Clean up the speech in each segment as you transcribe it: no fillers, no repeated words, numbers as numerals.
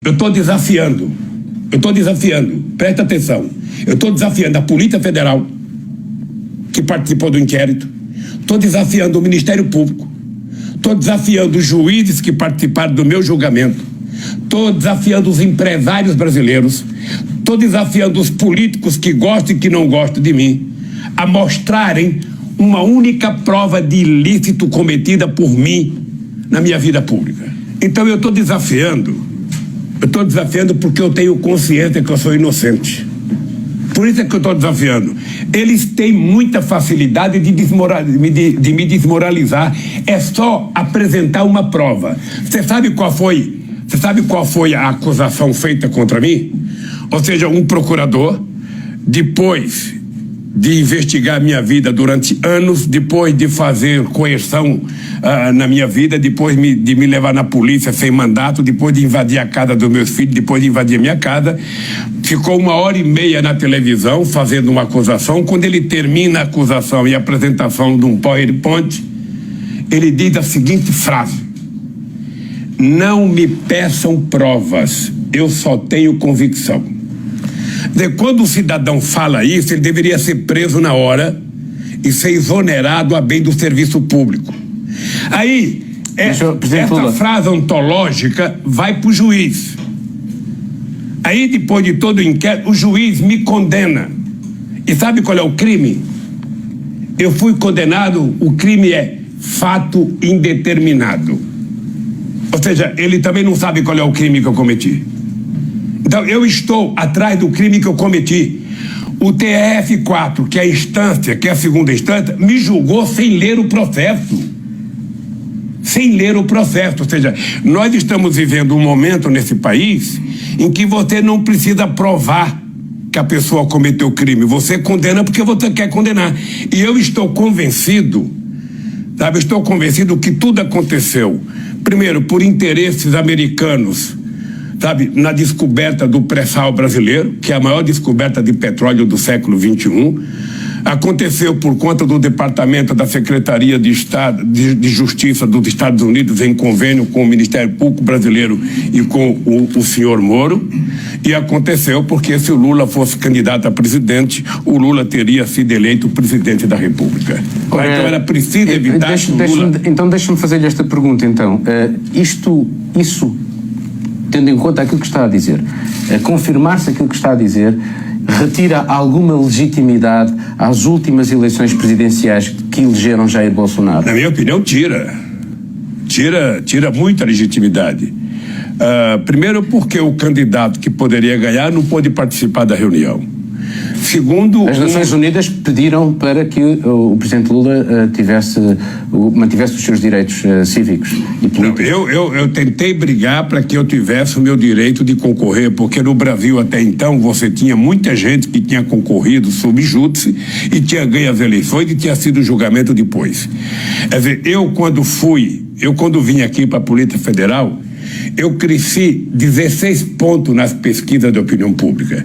eu estou desafiando, presta atenção, eu estou desafiando a Polícia Federal, que participou do inquérito, estou desafiando o Ministério Público, estou desafiando os juízes que participaram do meu julgamento, estou desafiando os empresários brasileiros, estou desafiando os políticos que gostam e que não gostam de mim, a mostrarem uma única prova de ilícito cometida por mim na minha vida pública. Então eu estou desafiando porque eu tenho consciência que eu sou inocente. Por isso é que eu estou desafiando. Eles têm muita facilidade de me desmoralizar. É só apresentar uma prova. Você sabe qual foi a acusação feita contra mim? Ou seja, um procurador, depois de investigar minha vida durante anos, depois de fazer coerção na minha vida, depois de me levar na polícia sem mandato, depois de invadir a casa dos meus filhos, depois de invadir a minha casa, ficou 1h30 na televisão fazendo uma acusação. Quando ele termina a acusação e a apresentação de um PowerPoint, ele diz a seguinte frase: não me peçam provas, eu só tenho convicção. Quando o cidadão fala isso, ele deveria ser preso na hora e ser exonerado a bem do serviço público. Aí, essa frase ontológica vai para o juiz. Aí, depois de todo o inquérito, o juiz me condena. E sabe qual é o crime? Eu fui condenado, o crime é fato indeterminado. Ou seja, ele também não sabe qual é o crime que eu cometi. Então, eu estou atrás do crime que eu cometi. O TRF4, que é a instância, que é a segunda instância, me julgou sem ler o processo. Ou seja, nós estamos vivendo um momento nesse país em que você não precisa provar que a pessoa cometeu crime. Você condena porque você quer condenar. E eu estou convencido, sabe? Estou convencido que tudo aconteceu, primeiro, por interesses americanos, sabe, na descoberta do pré-sal brasileiro, que é a maior descoberta de petróleo do século XXI. Aconteceu por conta do Departamento da Secretaria de Estado de Justiça dos Estados Unidos, em convênio com o Ministério Público Brasileiro e com o senhor Moro. E aconteceu porque, se o Lula fosse candidato a presidente, o Lula teria sido eleito presidente da República. Então era preciso evitar que o Lula... Então deixa-me fazer-lhe esta pergunta, então. Isso, tendo em conta aquilo que está a dizer, confirmar-se aquilo que está a dizer, retira alguma legitimidade às últimas eleições presidenciais que elegeram Jair Bolsonaro? Na minha opinião, tira muita legitimidade. Primeiro, porque o candidato que poderia ganhar não pôde participar da reunião. Segundo, as Nações Unidas pediram para que o presidente Lula mantivesse os seus direitos cívicos e políticos. Não, eu tentei brigar para que eu tivesse o meu direito de concorrer, porque no Brasil até então você tinha muita gente que tinha concorrido sob júdice e tinha ganho as eleições e tinha sido julgamento depois. Quer dizer, eu quando vim aqui para a Polícia Federal, eu cresci 16 pontos nas pesquisas de opinião pública.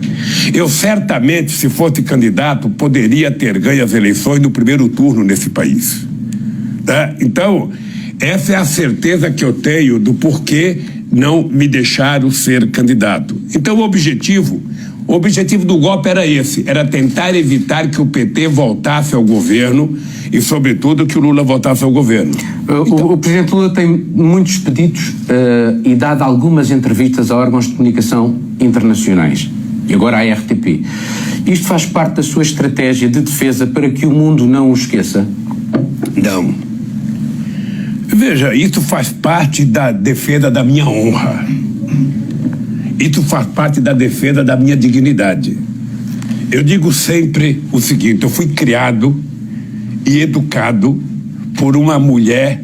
Eu certamente, se fosse candidato, poderia ter ganho as eleições no primeiro turno nesse país. Tá? Então, essa é a certeza que eu tenho do porquê não me deixaram ser candidato. Então, o objetivo do golpe era esse, era tentar evitar que o PT voltasse ao governo e, sobretudo, que o Lula voltasse ao governo. O presidente Lula tem muitos pedidos e dado algumas entrevistas a órgãos de comunicação internacionais, e agora à RTP. Isto faz parte da sua estratégia de defesa para que o mundo não o esqueça? Não. Veja, isso faz parte da defesa da minha honra. Isso faz parte da defesa da minha dignidade. Eu digo sempre o seguinte: eu fui criado e educado por uma mulher,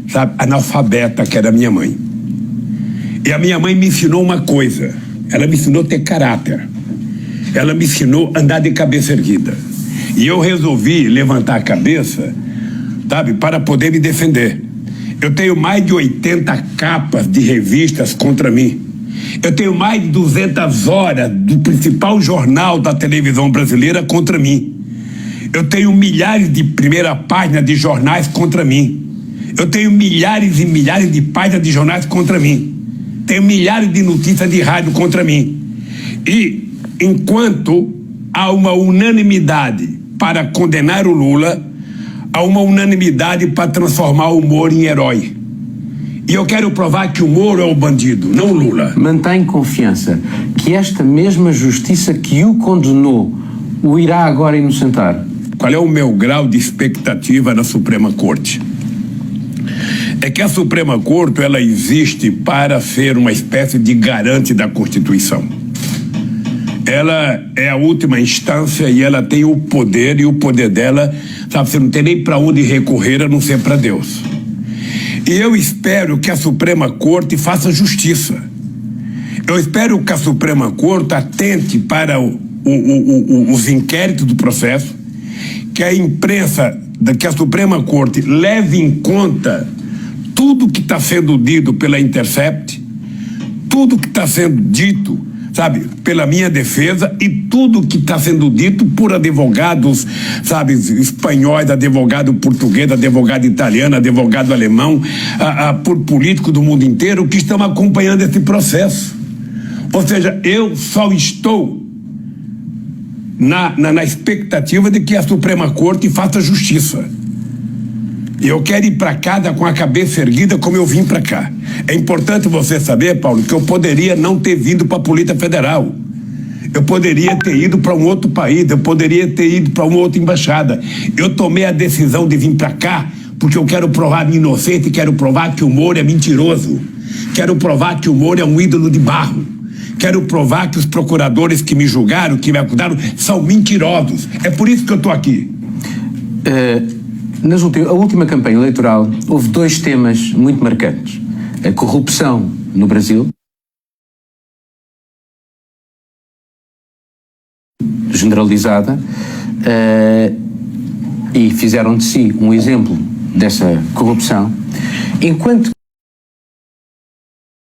sabe, analfabeta, que era minha mãe. E a minha mãe me ensinou uma coisa: ela me ensinou a ter caráter, ela me ensinou a andar de cabeça erguida. E eu resolvi levantar a cabeça, sabe, para poder me defender. Eu tenho mais de 80 capas de revistas contra mim. Eu tenho mais de 200 horas do principal jornal da televisão brasileira contra mim. Eu tenho milhares de primeira página de jornais contra mim. Eu tenho milhares e milhares de páginas de jornais contra mim. tem milhares de notícias de rádio contra mim. E enquanto há uma unanimidade para condenar o Lula, há uma unanimidade para transformar o Moro em herói. E eu quero provar que o Moro é o bandido, não o Lula. Mantém confiança que esta mesma justiça que o condenou o irá agora inocentar? Qual é o meu grau de expectativa na Suprema Corte? É que a Suprema Corte, ela existe para ser uma espécie de garante da Constituição. Ela é a última instância e ela tem o poder, e o poder dela, sabe, você não tem nem para onde recorrer a não ser para Deus. E eu espero que a Suprema Corte faça justiça. Eu espero que a Suprema Corte atente para os inquéritos do processo, que a imprensa, que a Suprema Corte leve em conta tudo que está sendo dito pela Intercept, tudo que está sendo dito, sabe, pela minha defesa, e tudo que está sendo dito por advogados, sabe, espanhóis, advogado português, advogado italiano, advogado alemão, por políticos do mundo inteiro que estão acompanhando esse processo. Ou seja, eu só estou na expectativa de que a Suprema Corte faça justiça. E eu quero ir para casa com a cabeça erguida como eu vim para cá. É importante você saber, Paulo, que eu poderia não ter vindo para a Polícia Federal. Eu poderia ter ido para um outro país, eu poderia ter ido para uma outra embaixada. Eu tomei a decisão de vir para cá porque eu quero provar minha inocência e quero provar que o Moro é mentiroso. Quero provar que o Moro é um ídolo de barro. Quero provar que os procuradores que me julgaram, que me acusaram, são mentirosos. É por isso que eu estou aqui. A última campanha eleitoral houve dois temas muito marcantes: a corrupção no Brasil, generalizada, e fizeram de si um exemplo dessa corrupção, enquanto